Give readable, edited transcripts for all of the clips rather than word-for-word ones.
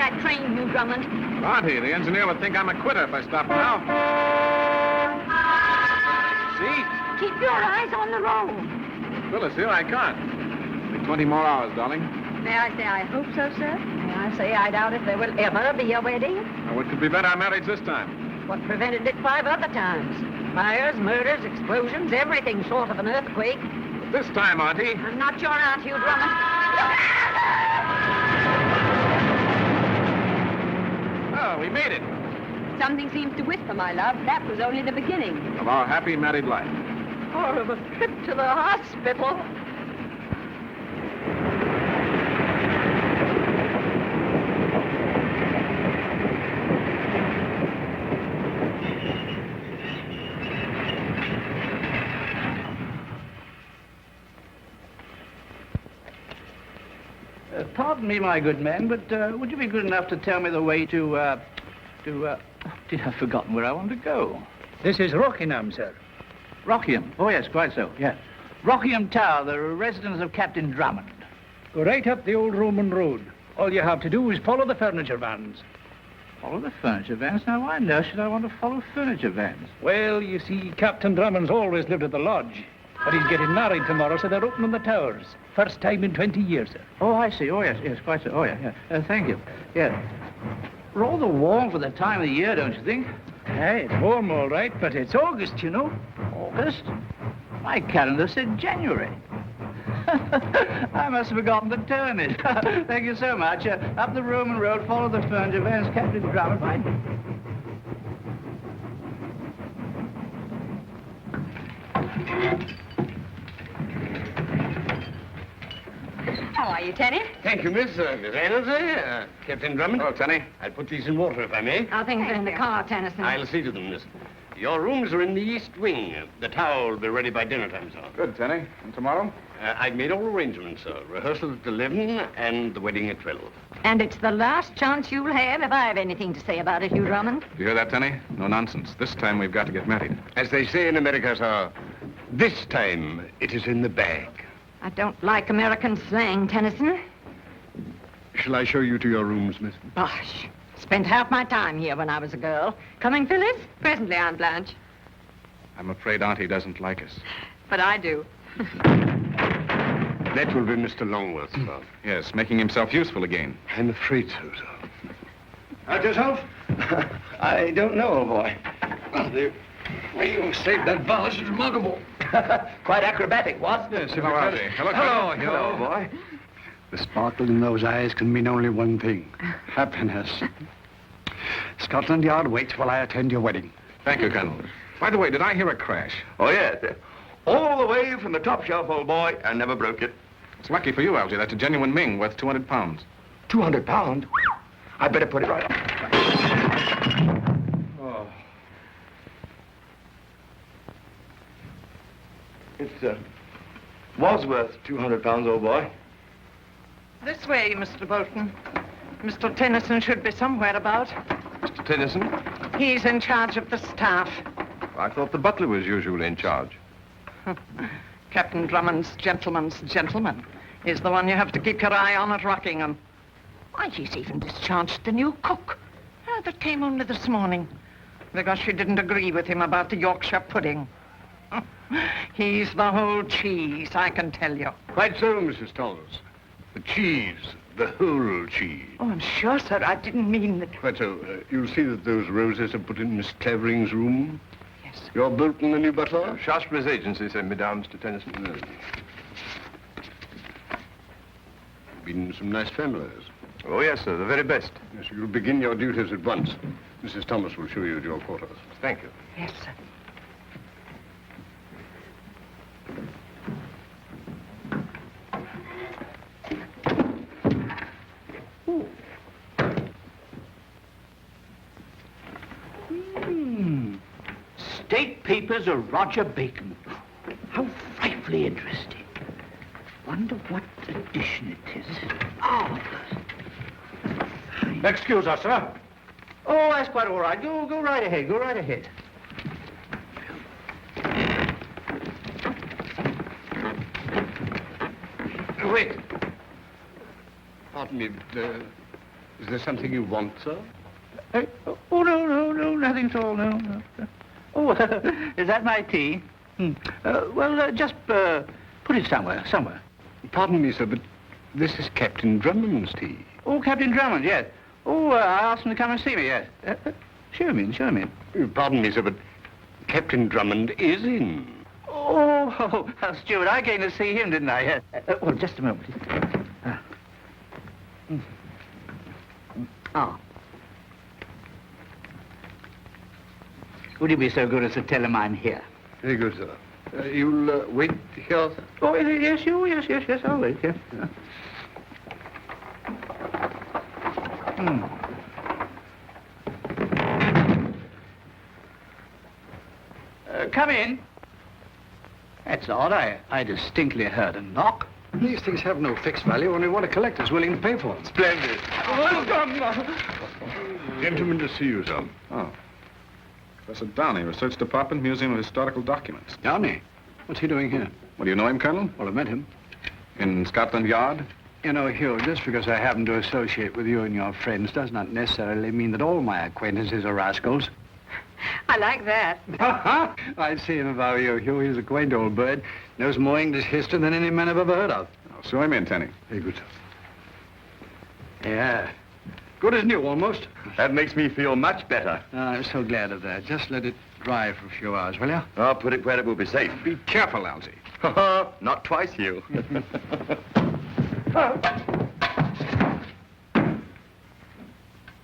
that train, Hugh Drummond. Auntie, the engineer would think I'm a quitter if I stop now. See? Keep your eyes on the road. Phyllis, here I can't. Only 20 more hours, darling. May I say I hope so, sir? May I say I doubt if there will ever be a wedding? Oh, it could prevent our marriage this time. What prevented it 5 other times? Fires, murders, explosions, everything short of an earthquake. But this time, Auntie... I'm not your aunt, Hugh Drummond. Oh, we made it. Something seems to whisper, my love. That was only the beginning. Of our happy married life. Or of a trip to the hospital. Pardon me, my good man, but would you be good enough to tell me the way I've forgotten where I want to go. This is Rockingham, sir. Rockingham. Oh, yes, quite so, yeah. Rockingham Tower, the residence of Captain Drummond. Go right up the old Roman road. All you have to do is follow the furniture vans. Follow the furniture vans? Now, why on earth should I want to follow furniture vans? Well, you see, Captain Drummond's always lived at the lodge. But he's getting married tomorrow, so they're opening the towers. First time in 20 years, sir. Oh, I see. Oh, yes, quite so. Oh, yeah. Thank you. Yeah. Rather warm for the time of the year, don't you think? Hey, it's warm, all right, but it's August, you know. August? My calendar said January. I must have forgotten to turn it. Thank you so much. Up the Roman road, follow the furniture vans, Captain Drummond. Bye. How are you, Tenny? Thank you, Miss Reynolds. Captain Drummond. Oh, Tenny. I'll put these in water, if I may. How things are in the car, Tennyson? I'll see to them, miss. Your rooms are in the east wing. The tower will be ready by dinner time, sir. Good, Tenny. And tomorrow? I've made all arrangements, sir. Rehearsal at 11 and the wedding at 12. And it's the last chance you'll have if I have anything to say about it, Hugh Drummond. You hear that, Tenny? No nonsense. This time we've got to get married. As they say in America, sir, this time it is in the bag. I don't like American slang, Tennyson. Shall I show you to your rooms, miss? Bosh. Spent half my time here when I was a girl. Coming, Phyllis? Presently, Aunt Blanche. I'm afraid Auntie doesn't like us. But I do. That will be Mr. Longworth, sir. Yes, making himself useful again. I'm afraid so, sir. How's yourself? I don't know, old boy. The way you saved that balance is remarkable. Quite acrobatic, what? Yes, hello, Auntie. Hello, boy. The sparkle in those eyes can mean only one thing. Happiness. Scotland Yard waits while I attend your wedding. Thank you, Colonel. By the way, did I hear a crash? Oh, yes. All the way from the top shelf, old boy, and never broke it. It's lucky for you, Algy. That's a genuine Ming worth 200 pounds. 200 pounds? I better put it right up. Oh. It was worth 200 pounds, old boy. This way, Mr. Bolton. Mr. Tennyson should be somewhere about. Mr. Tennyson? He's in charge of the staff. I thought the butler was usually in charge. Captain Drummond's gentleman's gentleman is the one you have to keep your eye on at Rockingham. Why, he's even discharged the new cook. That came only this morning because she didn't agree with him about the Yorkshire pudding. He's the whole cheese, I can tell you. Quite so, Mrs. Thomas. The cheese, the whole cheese. Oh, I'm sure, sir, I didn't mean that. Quite so. You'll see that those roses are put in Miss Clavering's room. Yes, sir. You're Bolton, the new butler? Shaftesbury's agency sent me down, Mr. Tennyson. Been some nice families. Oh, yes, sir, the very best. Yes, you'll begin your duties at once. Mrs. Thomas will show you to your quarters. Thank you. Yes, sir. State papers of Roger Bacon. How frightfully interesting. Wonder what edition it is. Oh, Excuse us, sir. oh, that's quite all right. Go right ahead. Go right ahead. Wait. Pardon me, Is there something you want, sir? No, nothing at all, no. Oh, is that my tea? Just put it somewhere. Pardon me, sir, but this is Captain Drummond's tea. Oh, Captain Drummond, yes. I asked him to come and see me, yes. Show him in. Pardon me, sir, but Captain Drummond is in. Oh, Stuart, I came to see him, didn't I? Yes. Well, just a moment. Oh. Would you be so good as to tell him I'm here? Very good, sir. You'll wait here, sir? Oh, yes, I'll wait, yes. Come in. That's odd. I distinctly heard a knock. These things have no fixed value, only what a collector's willing to pay for them. Splendid. Welcome. Gentlemen to see you, sir. Oh. Professor Downey, Research Department, Museum of Historical Documents. Downey? What's he doing here? Well, do you know him, Colonel? Well, I met him. In Scotland Yard? You know, Hugh, just because I happen to associate with you and your friends does not necessarily mean that all my acquaintances are rascals. I like that. I've seen him about you, Hugh. He's a quaint old bird. Knows more English history than any man I've ever heard of. I'll show him in, Tenny. Very good, sir. Yeah. Good as new, almost. That makes me feel much better. I'm so glad of that. Just let it dry for a few hours, will you? I'll put it where it will be safe. Be careful, Algy. Not twice, Hugh.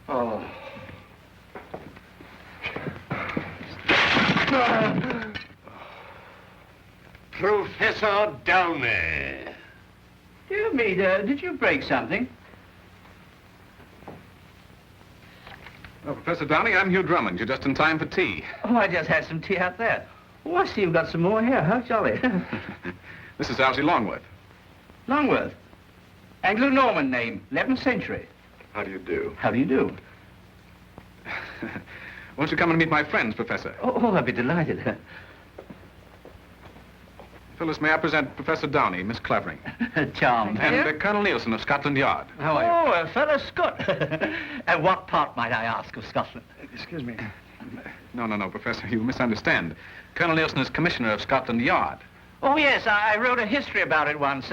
Oh. Professor Downey. Dear me, did you break something? Well, Professor Downey, I'm Hugh Drummond. You're just in time for tea. Oh, I just had some tea out there. Oh, I see you've got some more here. How jolly. This is Algy Longworth. Longworth. Anglo-Norman name, 11th century. How do you do? How do you do? Won't you come and meet my friends, Professor? Oh, I'd be delighted. Phyllis, may I present Professor Downey, Miss Clavering. Charmed. And Colonel Nielsen of Scotland Yard. How are you? Oh, a fellow Scot. And what part, might I ask, of Scotland? Excuse me. No, Professor, you misunderstand. Colonel Nielsen is Commissioner of Scotland Yard. Oh, yes, I wrote a history about it once.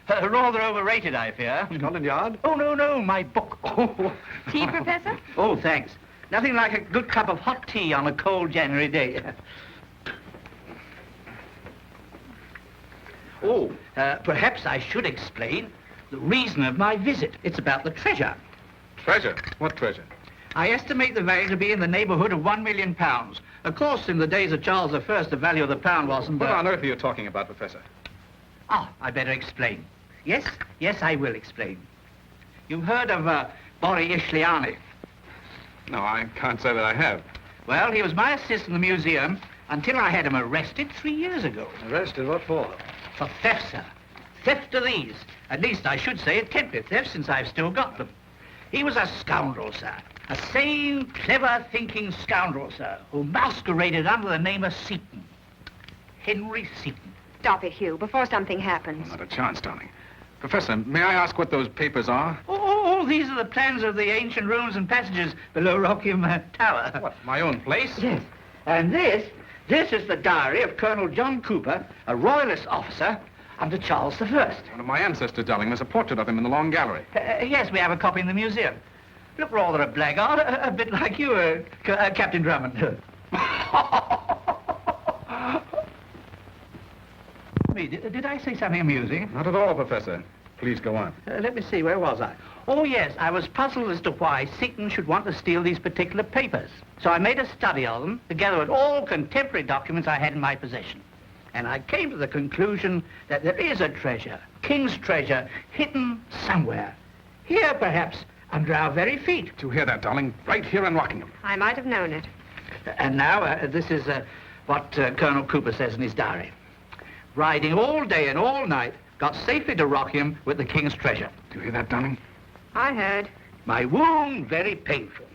Rather overrated, I fear. Scotland Yard? Oh, no, my book. Oh. Tea, Professor? Oh, thanks. Nothing like a good cup of hot tea on a cold January day. Oh, perhaps I should explain the reason of my visit. It's about the treasure. Treasure? What treasure? I estimate the value to be in the neighborhood of £1 million. Of course, in the days of Charles I, the value of the pound wasn't... What on earth are you talking about, Professor? I better explain. Yes, I will explain. You've heard of Borri Ishliani. No, I can't say that I have. Well, he was my assistant in the museum until I had him arrested 3 years ago. Arrested? What for? For theft, sir. Theft of these. At least I should say attempted theft, since I've still got them. He was a scoundrel, sir. A sane, clever, thinking scoundrel, sir, who masqueraded under the name of Seaton. Henry Seaton. Stop it, Hugh, before something happens. Not a chance, darling. Professor, may I ask what those papers are? Oh, these are the plans of the ancient rooms and passages below Rockham Tower. What, my own place? Yes. And this is the diary of Colonel John Cooper, a royalist officer under Charles I. One of my ancestors, darling. There's a portrait of him in the long gallery. Yes, we have a copy in the museum. Look rather a blackguard, a bit like you, Captain Drummond. Did I say something amusing? Not at all, Professor. Please go on. Let me see, where was I? Oh, yes, I was puzzled as to why Seaton should want to steal these particular papers. So I made a study of them, together with all contemporary documents I had in my possession. And I came to the conclusion that there is a treasure, King's treasure, hidden somewhere. Here, perhaps, under our very feet. Did you hear that, darling? Right here in Rockingham. I might have known it. And now, this is what Colonel Cooper says in his diary. Riding all day and all night, got safely to Rockingham with the King's treasure. Do you hear that, darling? I heard. My wound very painful.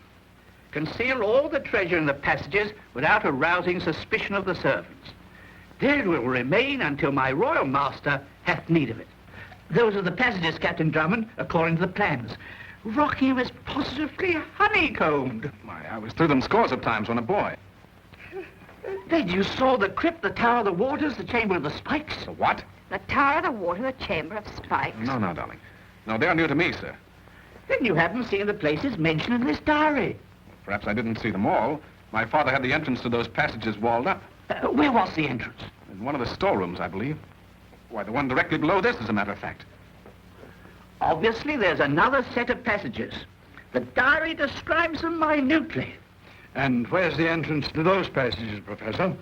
Conceal all the treasure in the passages without arousing suspicion of the servants. There it will remain until my royal master hath need of it. Those are the passages, Captain Drummond, according to the plans. Rockingham is positively honeycombed. Why, I was through them scores of times when a boy. Then you saw the crypt, the Tower of the Waters, the Chamber of the Spikes? The what? The Tower, the Water, the Chamber of Spikes. No, darling. No, they are new to me, sir. Then you haven't seen the places mentioned in this diary. Perhaps I didn't see them all. My father had the entrance to those passages walled up. Where was the entrance? In one of the storerooms, I believe. Why, the one directly below this, as a matter of fact. Obviously, there's another set of passages. The diary describes them minutely. And where's the entrance to those passages, Professor?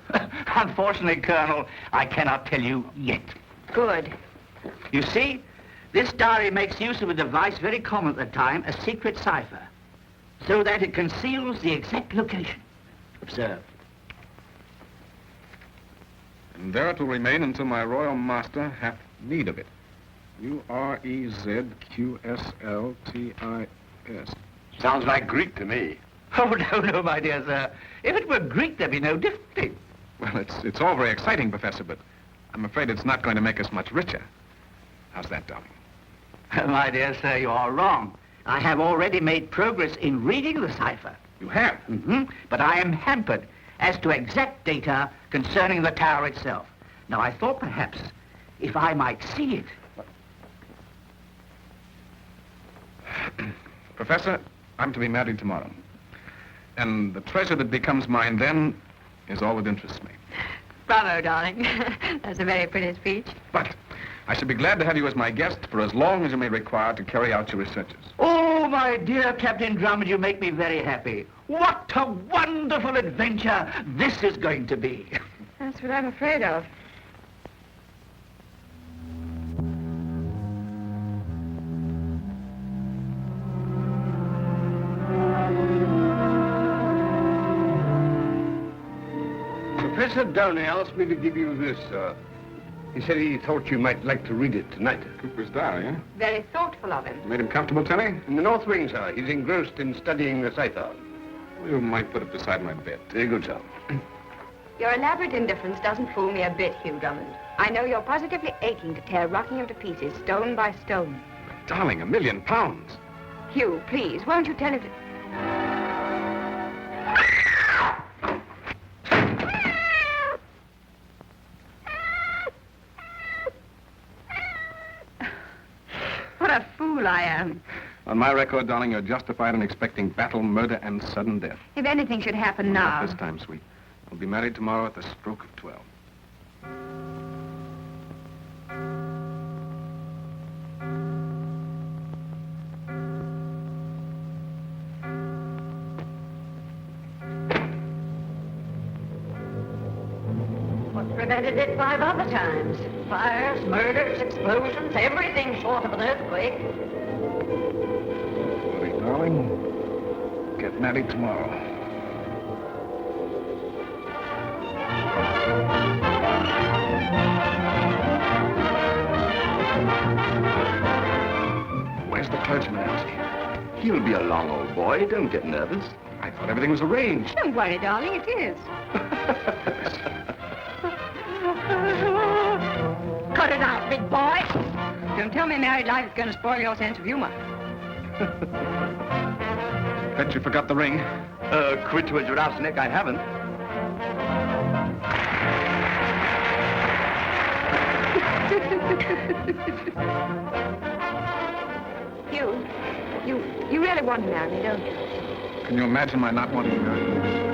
Unfortunately, Colonel, I cannot tell you yet. Good. You see, this diary makes use of a device very common at the time, a secret cipher, so that it conceals the exact location. Observe. And there it will remain until my royal master hath need of it. Urezqsltis. Sounds like Greek to me. Oh, no, my dear sir. If it were Greek, there'd be no difficulty. Well, it's all very exciting, Professor, but I'm afraid it's not going to make us much richer. How's that, darling? My dear sir, you are wrong. I have already made progress in reading the cipher. You have? But I am hampered as to exact data concerning the tower itself. Now, I thought perhaps if I might see it. Professor, I'm to be married tomorrow. And the treasure that becomes mine then is all that interests me. Bravo, darling. That's a very pretty speech. But I should be glad to have you as my guest for as long as you may require to carry out your researches. Oh, my dear Captain Drummond, you make me very happy. What a wonderful adventure this is going to be. That's what I'm afraid of. Professor Downey asked me to give you this, sir. He said he thought you might like to read it tonight. Cooper's diary, eh? Very thoughtful of him. Made him comfortable, Telly? In the North Wing, sir. He's engrossed in studying the cipher. You might put it beside my bed. Very good, sir. Your elaborate indifference doesn't fool me a bit, Hugh Drummond. I know you're positively aching to tear Rockingham to pieces, stone by stone. But, darling, £1 million. Hugh, please, won't you tell it? What a fool I am. On my record, darling, you're justified in expecting battle, murder, and sudden death. If anything should happen Not now... this time, sweet. We'll be married tomorrow at the stroke of 12. What prevented it 5 other times? Fires, murders, explosions, everything short of an earthquake. Buddy, darling, get married tomorrow. Where's the clergyman, Elsie? He'll be a long old boy. Don't get nervous. I thought everything was arranged. Don't worry, darling, it is. Cut it out, big boy. Don't tell me married life is going to spoil your sense of humor. Bet you forgot the ring. Quit to a giraffe's neck, I haven't. You really want to marry me, don't you? Can you imagine my not wanting to marry you?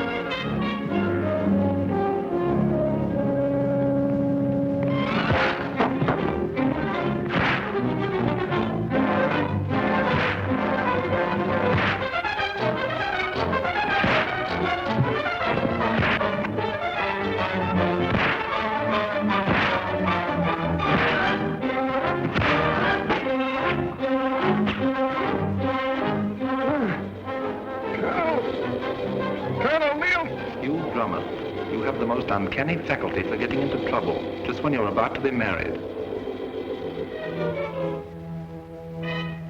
You have the most uncanny faculty for getting into trouble, just when you're about to be married.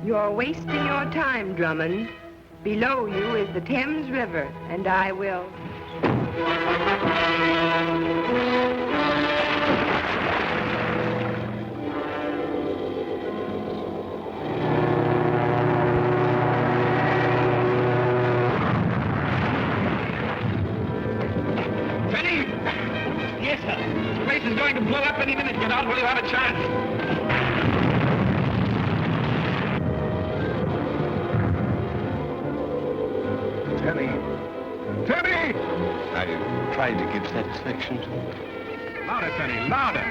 You're wasting your time, Drummond. Below you is the Thames River, and I will... Yes, sir. This place is going to blow up any minute. Get out while you have a chance. Tenny. Tenny! I tried to give satisfaction to him. Louder, Tenny, louder.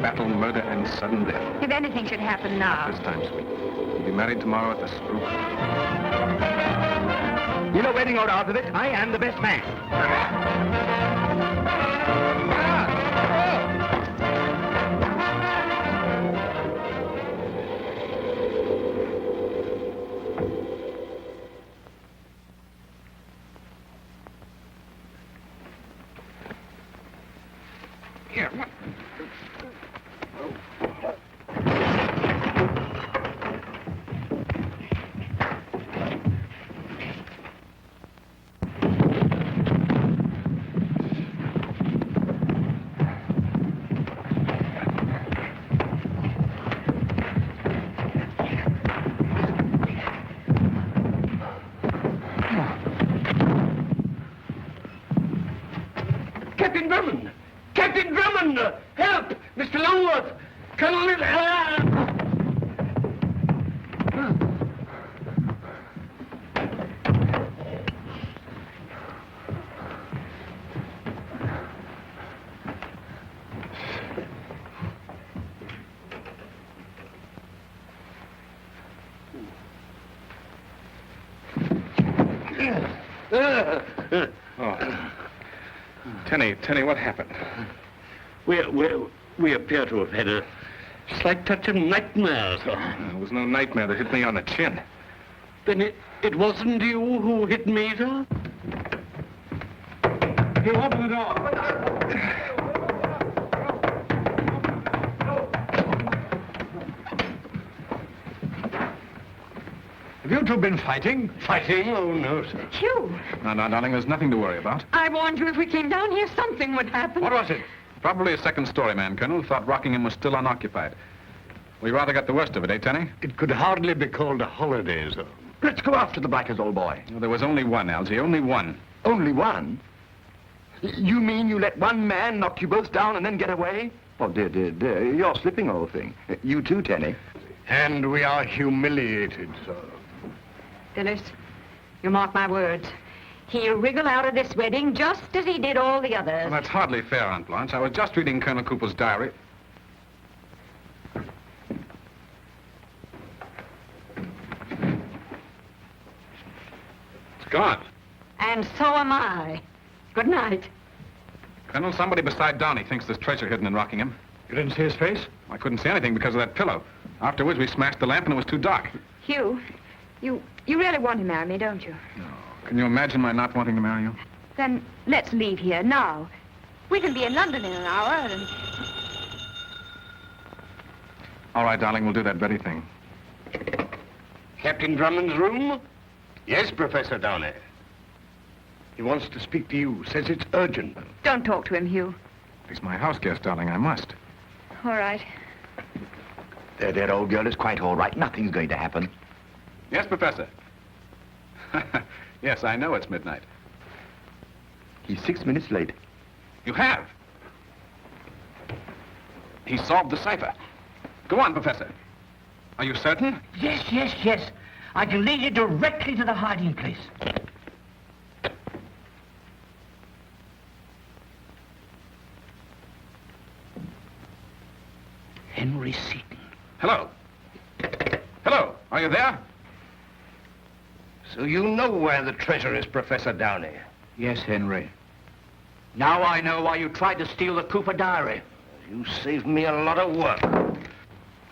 Battle, murder, and sudden death. If anything should happen now. This time, sweet. You'll be married tomorrow at the Spruce. You know wedding or out of it, I am the best man. Here, what? Captain Drummond! Captain Drummond! Help! Mr. Longworth! Colonel... Oh. Tenny, what happened? We appear to have had a slight touch of nightmare, sir. There was no nightmare that hit me on the chin. Then it wasn't you who hit me, sir? He opened the door. Have you two been fighting? Fighting? Oh, no, sir. Hugh, No, darling, there's nothing to worry about. I warned you if we came down here, something would happen. What was it? Probably a second story man, Colonel, who thought Rockingham was still unoccupied. We rather got the worst of it, eh, Tenny? It could hardly be called a holiday, sir. Let's go after the blackers, old boy. Well, there was only one, Algy, only one. Only one? You mean you let one man knock you both down and then get away? Oh, dear, you're slipping, old thing. You too, Tenny. And we are humiliated, sir. Phyllis, you mark my words. He'll wriggle out of this wedding just as he did all the others. Well, that's hardly fair, Aunt Blanche. I was just reading Colonel Cooper's diary. It's gone. And so am I. Good night. Colonel, somebody beside Downey thinks there's treasure hidden in Rockingham. You didn't see his face? I couldn't see anything because of that pillow. Afterwards, we smashed the lamp and it was too dark. Hugh, you really want to marry me, don't you? No. Can you imagine my not wanting to marry you? Then let's leave here now. We can be in London in an hour and... All right, darling, we'll do that very thing. Captain Drummond's room? Yes, Professor Downey. He wants to speak to you. Says it's urgent. Don't talk to him, Hugh. He's my house guest, darling. I must. All right. There, old girl, is quite all right. Nothing's going to happen. Yes, Professor. Yes, I know it's midnight. He's 6 minutes late. You have? He solved the cipher. Go on, Professor. Are you certain? Yes, yes, yes. I can lead you directly to the hiding place. Henry Seaton. Hello. Hello, are you there? So you know where the treasure is, Professor Downey? Yes, Henry. Now I know why you tried to steal the Cooper diary. You saved me a lot of work.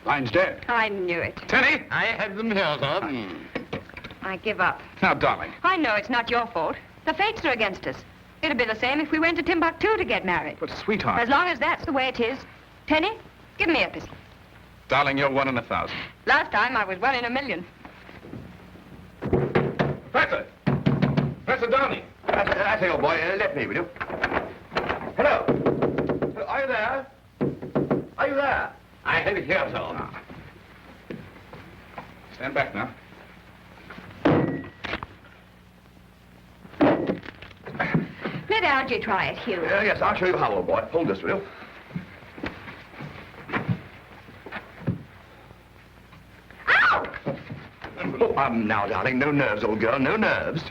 Line's dead. I knew it. Tenny! I have them here, sir. I give up. Now, darling. I know it's not your fault. The fates are against us. It'd be the same if we went to Timbuktu to get married. But, sweetheart. As long as that's the way it is. Tenny, give me a pistol. Darling, you're 1 in 1,000. Last time I was 1 in 1,000,000. Professor! Professor Downey! I say, old boy, let me, will you? Hello. Are you there? Are you there? I have it here, sir. Stand back now. Let Algie try it, Hugh. Yes, I'll show you how, old boy. Hold this, will you? Ow! Oh, now, darling, no nerves, old girl, no nerves.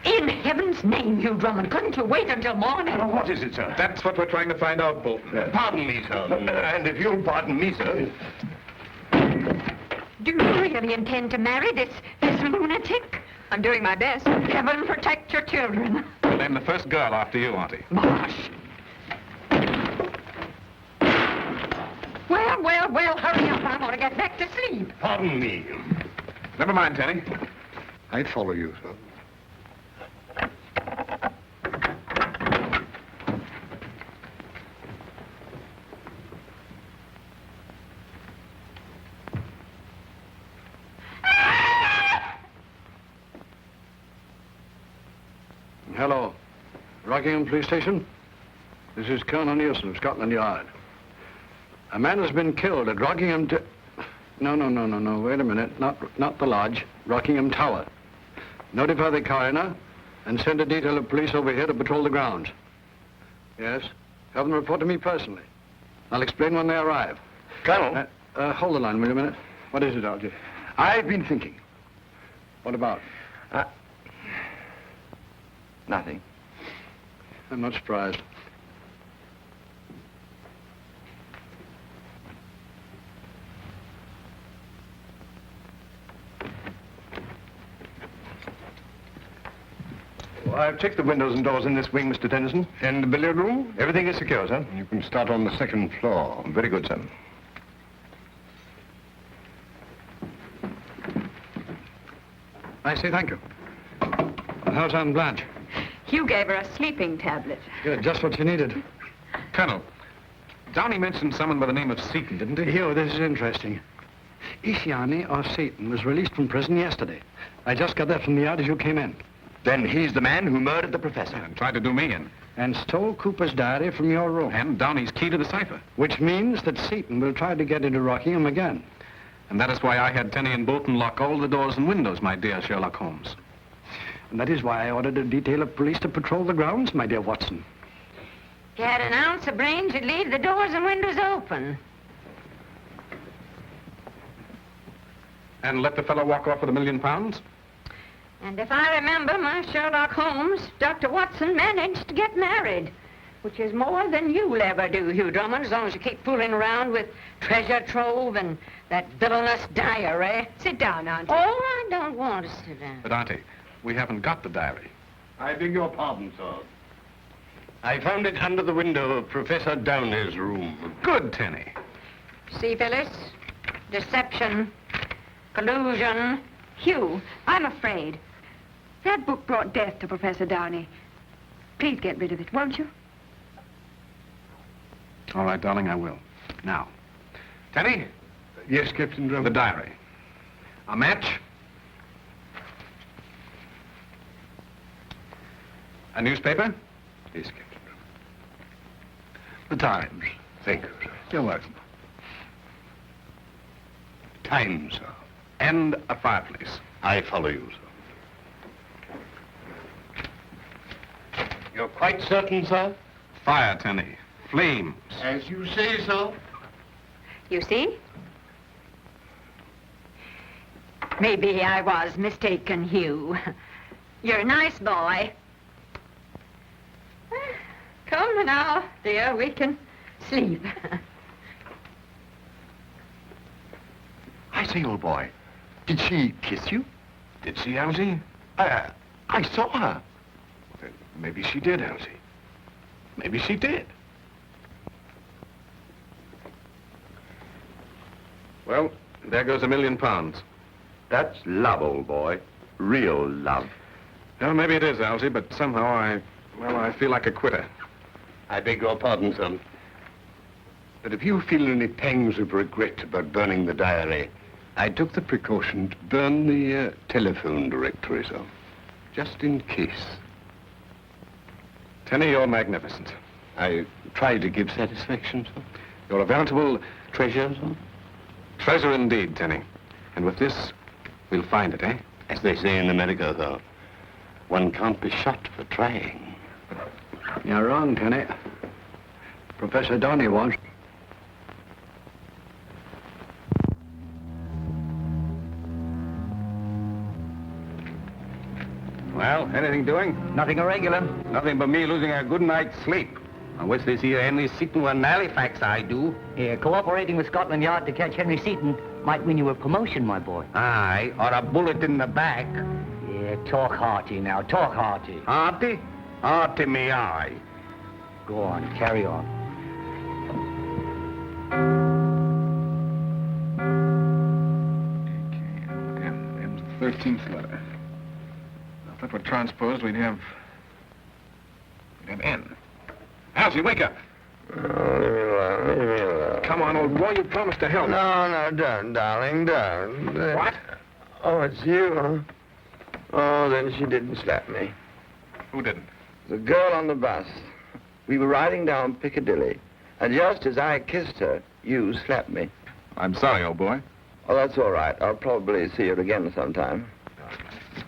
In heaven's name, Hugh Drummond, couldn't you wait until morning? Oh, what is it, sir? That's what we're trying to find out, Bolton. Pardon me, sir. And if you'll pardon me, sir. Do you really intend to marry this lunatic? I'm doing my best. Heaven protect your children. We'll name the first girl after you, Auntie. Bosh. Well, hurry up. I want to get back to sleep. Pardon me. Never mind, Tenny. I'd follow you, sir. Hello. Rockingham Police Station? This is Colonel Nielsen of Scotland Yard. A man has been killed at Rockingham No. Wait a minute. Not the lodge. Rockingham Tower. Notify the coroner and send a detail of police over here to patrol the grounds. Yes? Have them report to me personally. I'll explain when they arrive. Colonel? Hold the line, will you a minute? What is it, Algie? I've been thinking. What about? Nothing. I'm not surprised. Well, I've checked the windows and doors in this wing, Mr. Tennyson. And the billiard room? Everything is secure, sir. You can start on the 2nd floor. Very good, sir. I say thank you. And how's Aunt Blanche? Hugh gave her a sleeping tablet. Good, just what she needed. Colonel, Downey mentioned someone by the name of Seaton, didn't he? Hugh, this is interesting. Ishiani, or Seaton, was released from prison yesterday. I just got that from the yard as you came in. Then he's the man who murdered the professor. And tried to do me in. And stole Cooper's diary from your room. And Downey's key to the cipher. Which means that Seaton will try to get into Rockingham again. And that is why I had Tenny and Bolton lock all the doors and windows, my dear Sherlock Holmes. And that is why I ordered a detail of police to patrol the grounds, my dear Watson. If you had an ounce of brains, you'd leave the doors and windows open. And let the fellow walk off with £1 million? And if I remember my Sherlock Holmes, Dr. Watson managed to get married, which is more than you'll ever do, Hugh Drummond, as long as you keep fooling around with treasure trove and that villainous diary. Sit down, Auntie. Oh, I don't want to sit down. But, Auntie, we haven't got the diary. I beg your pardon, sir. I found it under the window of Professor Downey's room. Good, Tenny. See, Phyllis? Deception, collusion. Hugh, I'm afraid. That book brought death to Professor Downey. Please get rid of it, won't you? All right, darling, I will. Now, Tenny, Yes, Captain Drummond. the diary. A match. A newspaper. Yes, Captain Drummond. The Times. Thank you, sir. You're welcome. Times, sir. And a fireplace. I follow you, sir. You're quite certain, sir? Fire, Tenny. Flames. As you say, sir. You see? Maybe I was mistaken, Hugh. You're a nice boy. Come now, dear, we can sleep. I say, old boy, did she kiss you? Did she, Elsie? I saw her. Maybe she did, Elsie. Maybe she did. Well, there goes £1 million. That's love, old boy. Real love. Well, maybe it is, Elsie, but somehow I feel like a quitter. I beg your pardon, son. But if you feel any pangs of regret about burning the diary, I took the precaution to burn the telephone directory, sir. Just in case. Tenny, you're magnificent. I try to give satisfaction, sir. You're a veritable Treasure, sir? treasure indeed, Tenny. And with this, we'll find it, eh? As they say in America, though, one can't be shot for trying. You're wrong, Tenny. Professor Donny was. Well, anything doing? Nothing irregular. Nothing but me losing a good night's sleep. I wish this here Henry Seaton were in Halifax, I do. Yeah, cooperating with Scotland Yard to catch Henry Seaton might win you a promotion, my boy. Aye, or a bullet in the back. Yeah, talk hearty now, talk hearty. Hearty? Hearty me eye. Go on, carry on. M's the 13th letter. Now, if that were transposed, we'd have N. Elsie, wake up. Oh, leave me alone, leave me alone. Come on, old boy, you promised to help. No, don't, darling, don't. What? Oh, it's you, huh? Oh, then she didn't slap me. Who didn't? The girl on the bus. We were riding down Piccadilly, and just as I kissed her, you slapped me. I'm sorry, old boy. Oh, that's all right. I'll probably see her again sometime.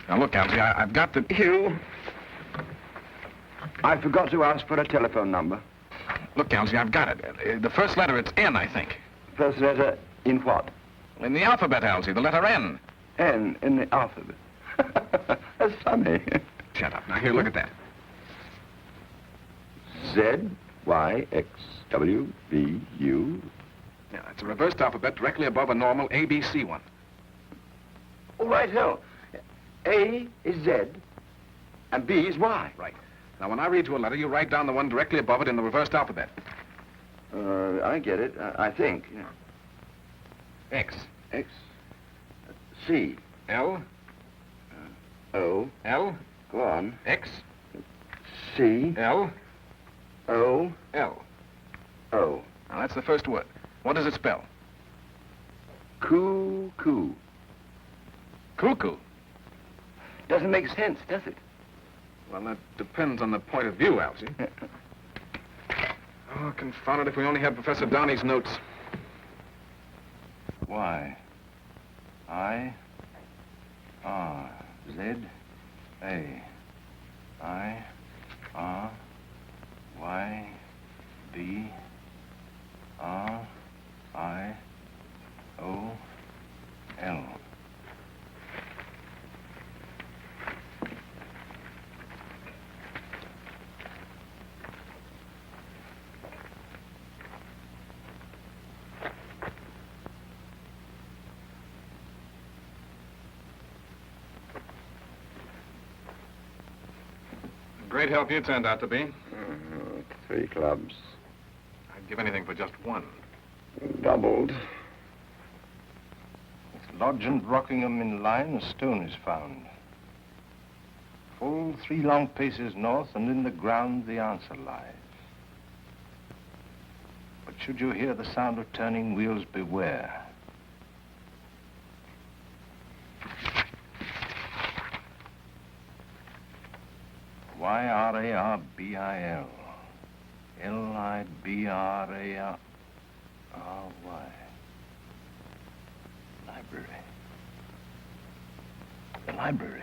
Now, look, Elsie, I've got to... Hugh, I forgot to ask for a telephone number. Look, Elsie, I've got it. The first letter, it's N, I think. First letter in what? In the alphabet, Elsie, the letter N. N in the alphabet. That's funny. Shut up. Now, here, look at that. Z, Y, X, W, V, U. Yeah, it's a reversed alphabet directly above a normal ABC one. Oh, right, hell. A is Z, and B is Y. Right. Now, when I read you a letter, you write down the one directly above it in the reversed alphabet. I get it. I think. X. X, C, L. O. L. Go on. X. C, L. O, L. O. Now, that's the first word. What does it spell? Cuckoo. Cuckoo. Doesn't make sense, does it? Well, that depends on the point of view, Elsie. Oh, confound it, if we only had Professor Downey's notes. Y, I, R, Z, A, I, R, Y, D, R, I, O, L. Great help you turned out to be. 3 clubs. I'd give anything for just one. Doubled. With Lodge and Rockingham in line, a stone is found. Full 3 long paces north, and in the ground the answer lies. But should you hear the sound of turning wheels, beware. Y-R-A-R-B-I-L. L-I-B-R-A-R-R-Y. Library. The library.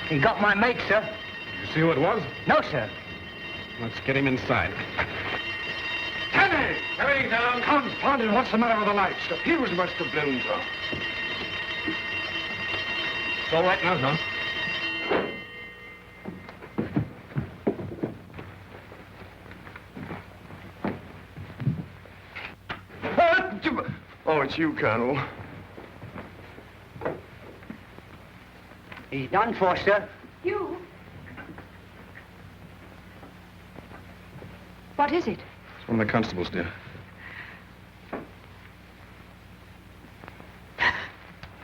He got my mate, sir. You see who it was? No, sir. Let's get him inside. Tenny! Hurry down! Confound it, what's the matter with the lights? The fuse must have blown, sir. It's all right now, huh? Oh, it's you, Colonel. He's done for, sir. You? What is it? It's one of the constables, dear.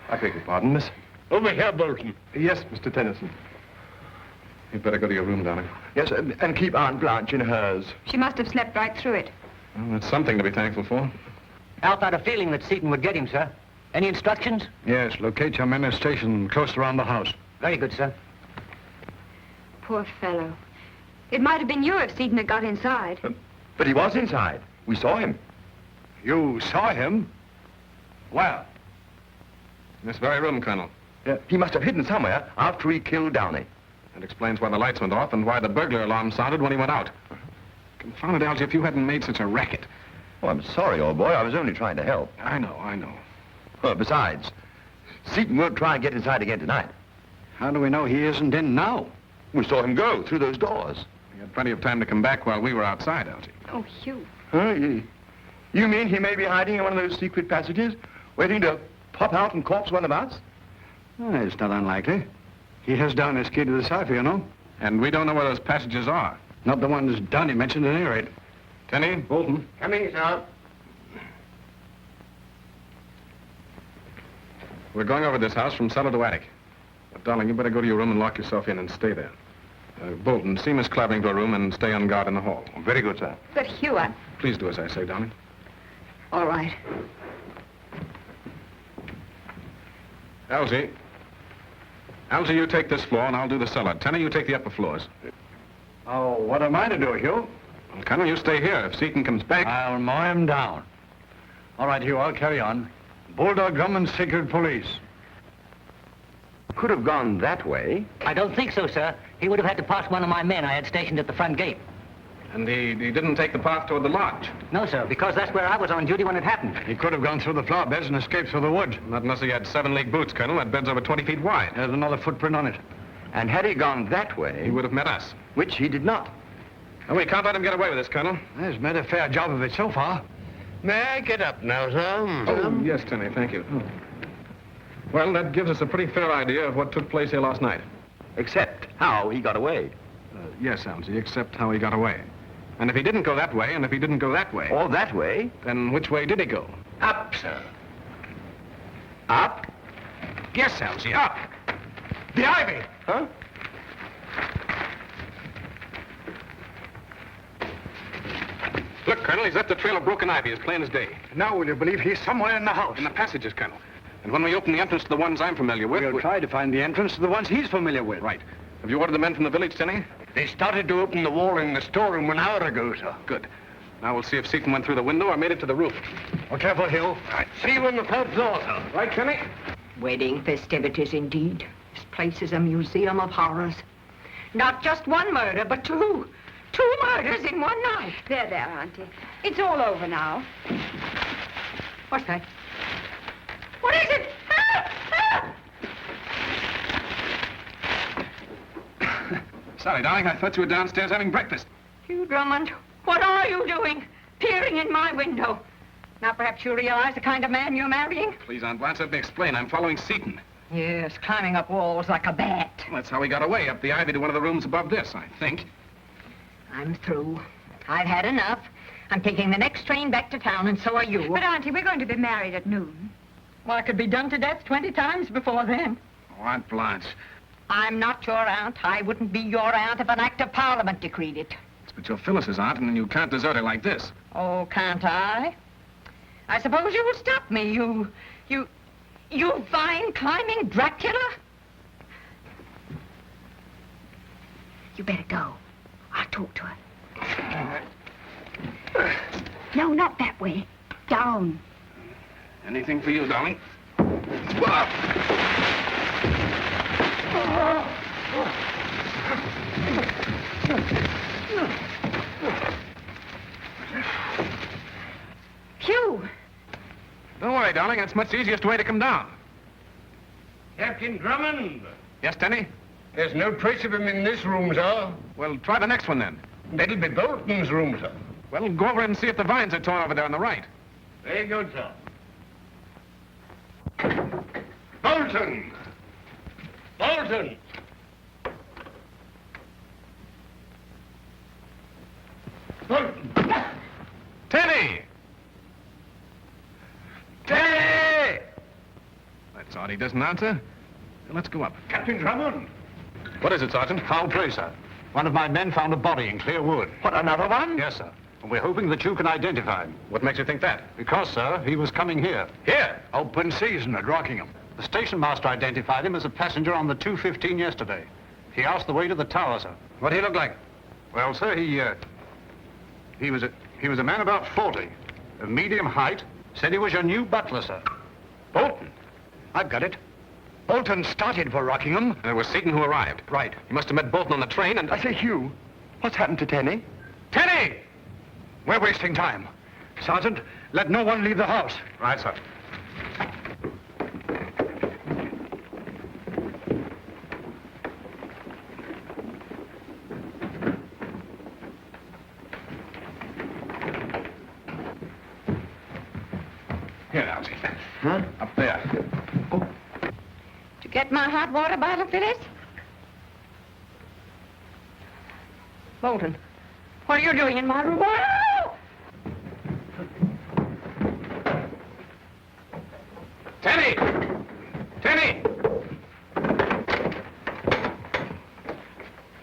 I beg your pardon, miss. Over here, Bolton. Yes, Mr. Tennyson. You'd better go to your room, darling. Yes, and keep Aunt Blanche in hers. She must have slept right through it. Well, that's something to be thankful for. Alf had a feeling that Seaton would get him, sir. Any instructions? Yes, locate your men at station close around the house. Very good, sir. Poor fellow. It might have been you if Seaton had got inside. But he was inside. We saw him. You saw him? Well, In this very room, Colonel. He must have hidden somewhere after he killed Downey. That explains why the lights went off and why the burglar alarm sounded when he went out. Confound it, Algy, if you hadn't made such a racket. Oh, I'm sorry, old boy. I was only trying to help. I know. Besides, Seaton won't try and get inside again tonight. how do we know he isn't in now? We saw him go through those doors. He had plenty of time to come back while we were outside, Algy. Oh, Hugh. Huh? You mean he may be hiding in one of those secret passages, waiting to pop out and corpse one of us? It's not unlikely. He has down his key to the cipher, you know. And we don't know where those passages are. Not the ones Downey mentioned at any rate. Tenny, Bolton. Coming, sir. We're going over this house from cellar to attic. But, darling, you better go to your room and lock yourself in and stay there. Bolton, see Miss Clavering to her room and stay on guard in the hall. Very good, sir. But Hugh, Please do as I say, darling. All right. Algy. Algy, you take this floor and I'll do the cellar. Tenny, you take the upper floors. Oh, what am I to do, Hugh? Well, Colonel, you stay here. If Seaton comes back... I'll mow him down. All right, Hugh, I'll carry on. Bulldog Drummond, secret police. Could have gone that way. I don't think so, sir. He would have had to pass one of my men I had stationed at the front gate. And he didn't take the path toward the lodge. No, sir, because that's where I was on duty when it happened. He could have gone through the flower beds and escaped through the woods. Not unless he had 7-league boots, Colonel. That bed's over 20 feet wide. There's another footprint on it. And had he gone that way... He would have met us. Which he did not. And we can't let him get away with this, Colonel. He's made a fair job of it so far. May I get up now, sir? Oh, yes, Tenny, thank you. Well, that gives us a pretty fair idea of what took place here last night. Except how he got away. Yes, Algy, except how he got away. And if he didn't go that way, and if he didn't go that way... Or that way. Then which way did he go? Up, sir. Up? Yes, Algy, up. The ivy! Huh? Look, Colonel, he's left a trail of broken ivy as plain as day. Now will you believe he's somewhere in the house? In the passages, Colonel. And when we open the entrance to the ones I'm familiar with... We'll try to find the entrance to the ones he's familiar with. Right. Have you ordered the men from the village, Tenny? They started to open the wall in the storeroom an hour ago, sir. Good. Now we'll see if Seaton went through the window or made it to the roof. Oh, careful, Hill. Right. See you on the third floor, sir. Right, Tenny? Wedding festivities, indeed. This place is a museum of horrors. Not just one murder, but two. 2 murders in one night. There, Auntie. It's all over now. What's that? What is it? Help! Help! Sorry, darling. I thought you were downstairs having breakfast. Hugh Drummond, what are you doing? Peering in my window. Now perhaps you realize the kind of man you're marrying? Please, Aunt Blanche, let me explain. I'm following Seaton. Yes, climbing up walls like a bat. That's how he got away, up the ivy to one of the rooms above this, I think. I'm through. I've had enough. I'm taking the next train back to town, and so are you. But, Auntie, we're going to be married at noon. Well, I could be done to death 20 times before then. Oh, Aunt Blanche. I'm not your aunt. I wouldn't be your aunt if an act of Parliament decreed it. But you're Phyllis's aunt, and you can't desert her like this. Oh, can't I? I suppose you'll stop me, you vine-climbing Dracula? You better go. I'll talk to her. No, not that way. Down. Anything for you, darling. Hugh! Don't worry, darling. It's much the easiest way to come down. Captain Drummond! Yes, Tenny? There's no trace of him in this room, sir. Well, try the next one, then. That'll be Bolton's room, sir. Well, go over and see if the vines are torn over there on the right. Very good, sir. Bolton! Bolton! Bolton! Tenny! Tenny! That's odd. He doesn't answer. Well, let's go up. Captain Drummond! What is it, Sergeant? Foul play, sir. One of my men found a body in clear wood. What, another one? Yes, sir. And we're hoping that you can identify him. What makes you think that? Because, sir, he was coming here. Here! Open season at Rockingham. The station master identified him as a passenger on the 2:15 yesterday. He asked the way to the tower, sir. What did he look like? Well, sir, he was a man about 40, of medium height. Said he was your new butler, sir. Bolton. I've got it. Bolton started for Rockingham. And it was Seaton who arrived. Right. He must have met Bolton on the train and... I say, Hugh, what's happened to Tenny? Tenny! We're wasting time. Sergeant, let no one leave the house. Right, sir. Here, Algy. Huh? Up there. Did you get my hot water bottle, Phyllis? Bolton, what are you doing in my room? Oh! Tenny! Tenny!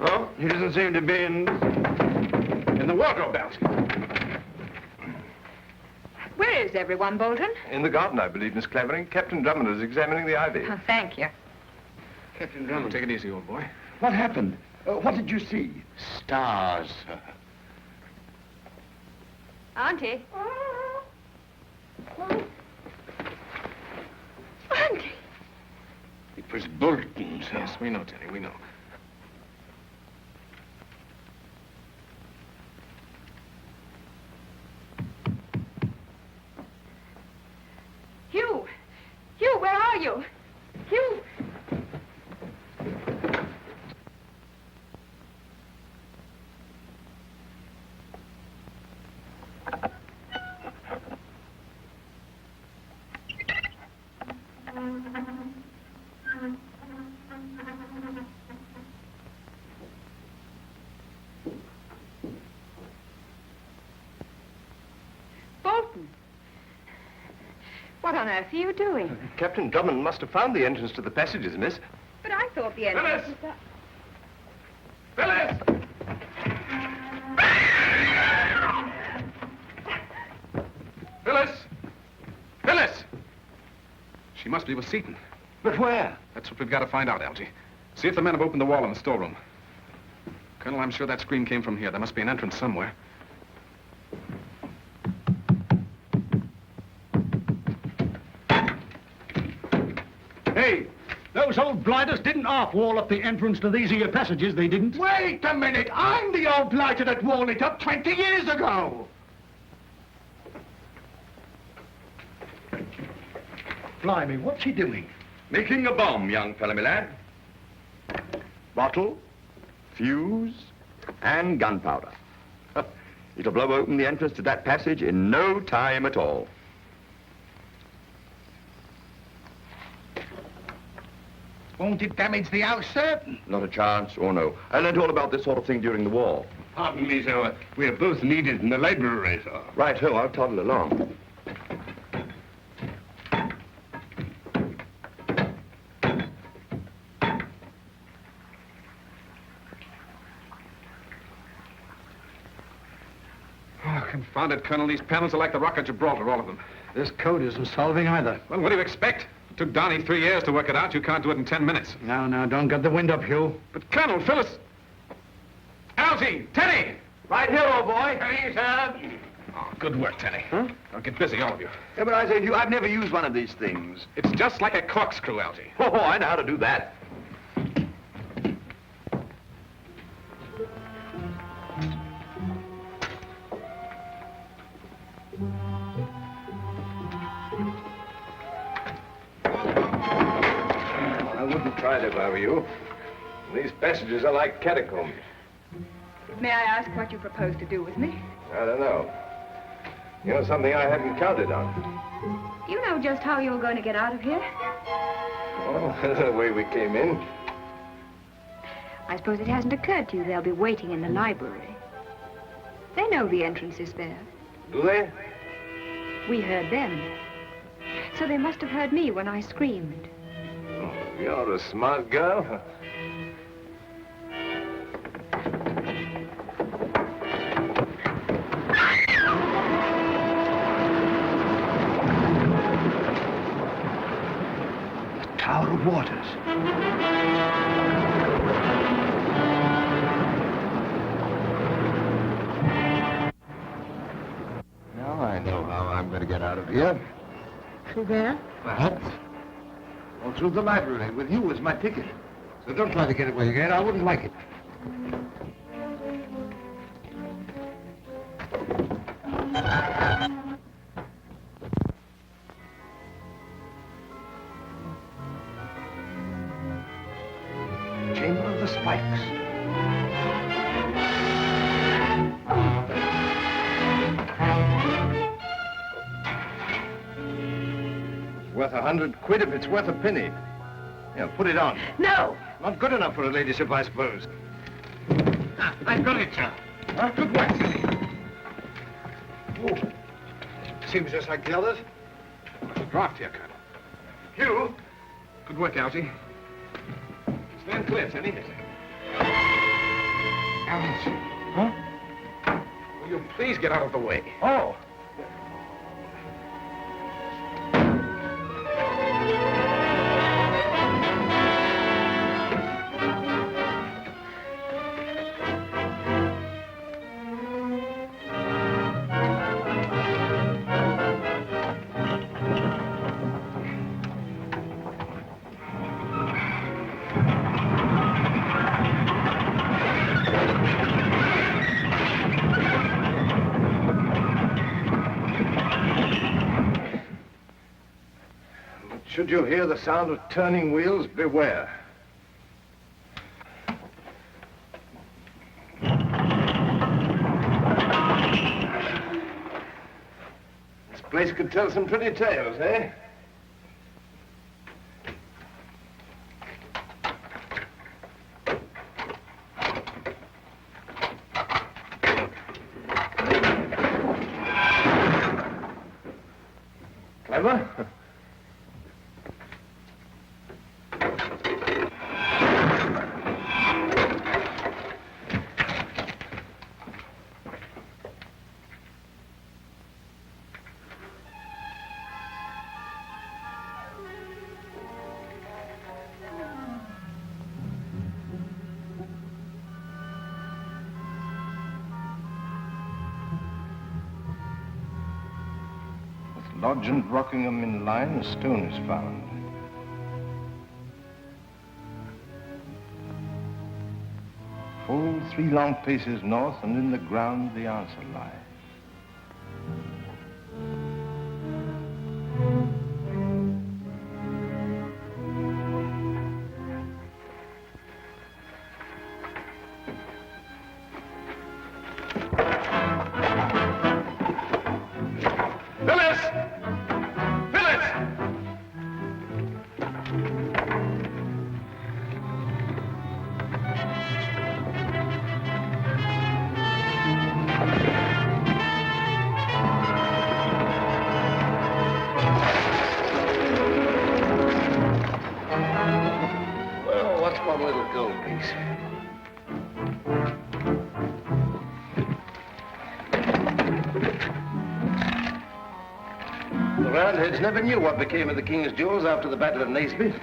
Oh, he doesn't seem to be in In the wardrobe, Algy. Where is everyone, Bolton? In the garden, I believe, Miss Clavering. Captain Drummond is examining the ivy. Oh, thank you. Captain Drummond. Take it easy, old boy. What happened? What did you see? Stars, sir. Auntie. Auntie. It was Bolton, sir. Yes, we know, Tenny, we know. Hugh! Hugh, where are you? Hugh! Bolton! What on earth are you doing? Captain Drummond must have found the entrance to the passages, miss. But I thought the entrance was that... Phyllis! Phyllis! Phyllis! She must be with Seaton. But where? That's what we've got to find out, Algy. See if the men have opened the wall in the storeroom. Colonel, I'm sure that scream came from here. There must be an entrance somewhere. Hey, those old blighters didn't half-wall up the entrance to these here passages, they didn't. Wait a minute! I'm the old blighter that walled it up 20 years ago! Blimey, what's he doing? Making a bomb, young fella, my lad. Bottle, fuse, and gunpowder. It'll blow open the entrance to that passage in no time at all. Won't it damage the house, sir? Not a chance, or no. I learned all about this sort of thing during the war. Pardon me, sir. We're both needed in the library, sir. Right-ho, I'll toddle along. Oh, confound it, Colonel. These panels are like the Rock of Gibraltar, all of them. This code isn't solving either. Well, what do you expect? It took Donnie 3 years to work it out. You can't do it in 10 minutes. No, don't get the wind up, Hugh. But, Colonel, Phyllis... Algy! Teddy! Right here, old boy. Teddy, sir. Oh, good work, Teddy. Huh? Now get busy, all of you. Yeah, but I say to you, I've never used one of these things. It's just like a corkscrew, Algy. Oh, I know how to do that. I wouldn't try it if I were you. These passages are like catacombs. May I ask what you propose to do with me? I don't know. You know, something I hadn't counted on. Do you know just how you're going to get out of here? Oh, the way we came in. I suppose it hasn't occurred to you they'll be waiting in the library. They know the entrance is there. Do they? We heard them. So they must have heard me when I screamed. Oh, you're a smart girl. Tower of Waters. Now I know how I'm going to get out of here. Through there? Perhaps. Or through the library with you as my ticket. So don't try to get away again. I wouldn't like it. Chamber of the Spikes. It's worth £100 if it's worth a penny. Yeah, put it on. No! Not good enough for a ladyship, I suppose. I've got it, sir. Huh? Good work. Oh. Seems just like the others. There's a draft here, Colonel. Hugh? Good work, Algy. Stand clear, Teddy. Algy. Huh? Will you please get out of the way? Oh. Should you hear the sound of turning wheels, beware. This place could tell some pretty tales, eh? Clever? Lodge and Rockingham in line, a stone is found. Full 3 long paces north, and in the ground the answer lies. Well, what's one little gold piece? The Roundheads never knew what became of the King's jewels after the Battle of Naseby.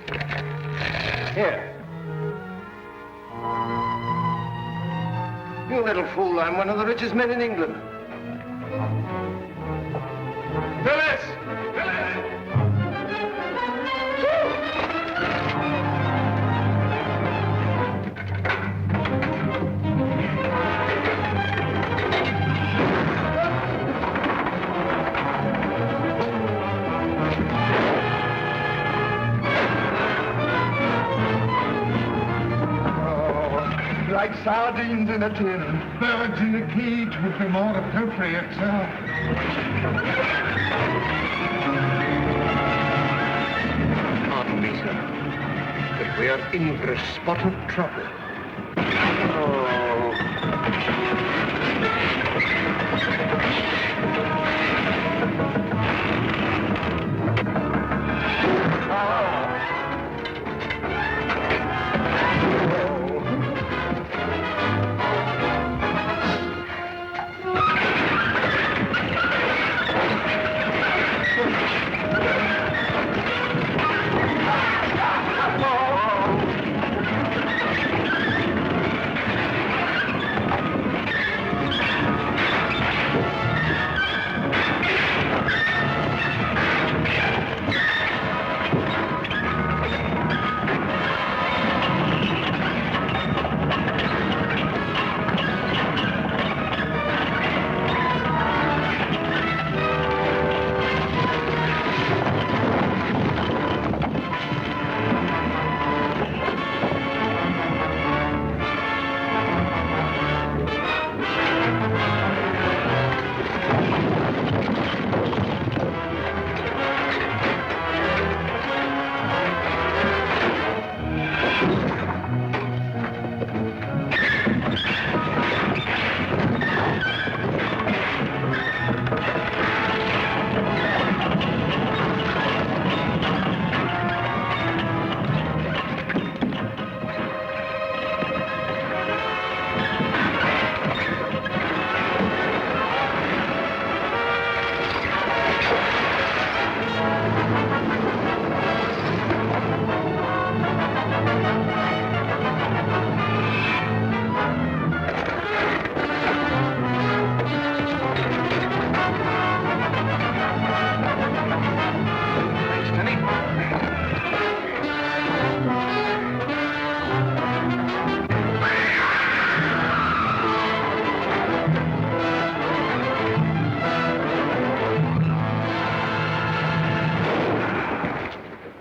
Here. You little fool, I'm one of the richest men in England. Phyllis! Phyllis! Like sardines in a tin. Birds in a cage would be more appropriate, sir. Pardon me, sir, but we are in for a spot of trouble.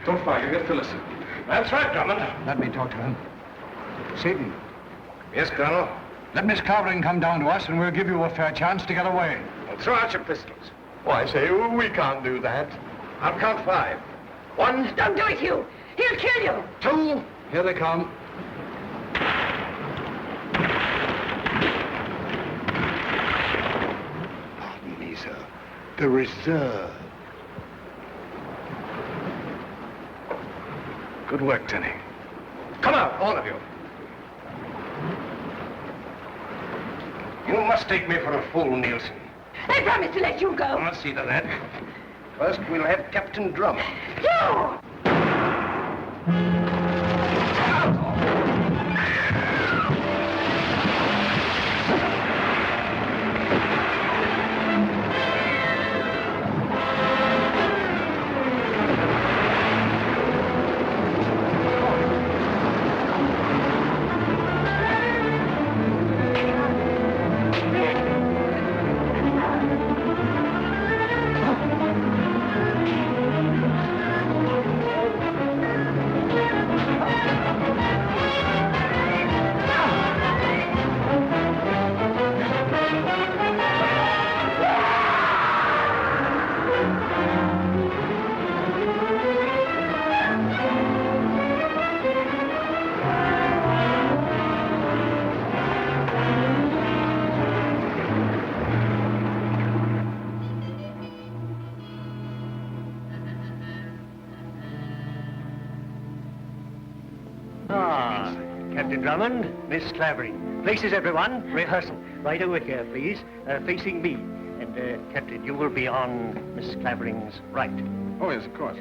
Don't fire, you get Phyllis. That's right, Drummond. Let me talk to him. Seaton, Yes, Colonel. let Miss Clavering come down to us and we'll give you a fair chance to get away. Well, throw out your pistols. Why, say, we can't do that. I'll count 5. 1, Don't do it, Hugh. He'll kill you. 2. Here they come. Pardon me, sir. The reserve. Good work, Tenny. Come out, all of you. You must take me for a fool, Nielsen. I promise to let you go. I'll see to that. First, we'll have Captain Drummond. Hugh! Captain Drummond, Miss Clavering. Places, everyone. Rehearsal. Right over here, please. Facing me. And, Captain, you will be on Miss Clavering's right. Oh, yes, of course.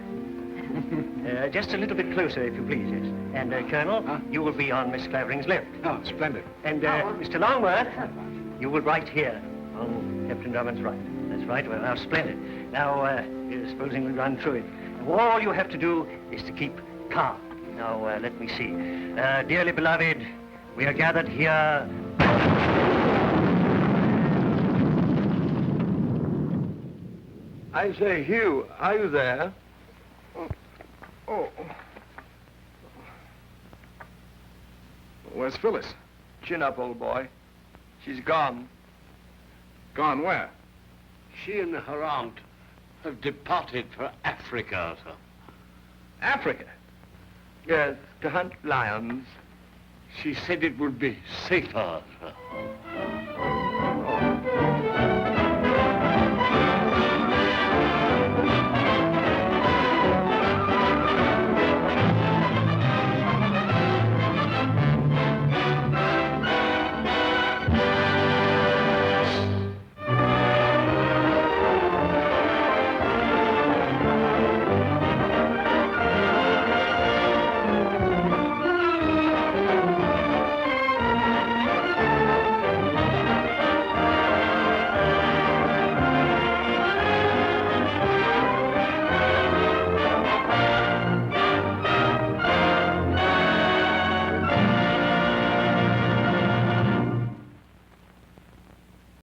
Just a little bit closer, if you please, yes. And, Colonel, you will be on Miss Clavering's left. Oh, splendid. And, Mr. Longworth, you will right here on Captain Drummond's right. That's right. Well, now, splendid. Now, supposing we run through it. All you have to do is to keep calm. Now, let me see. Dearly beloved, we are gathered here... I say, Hugh, are you there? Oh. Where's Phyllis? Chin up, old boy. She's gone. Gone where? She and her aunt have departed for Africa, sir. Africa. Yes, to hunt lions. She said it would be safer, sir.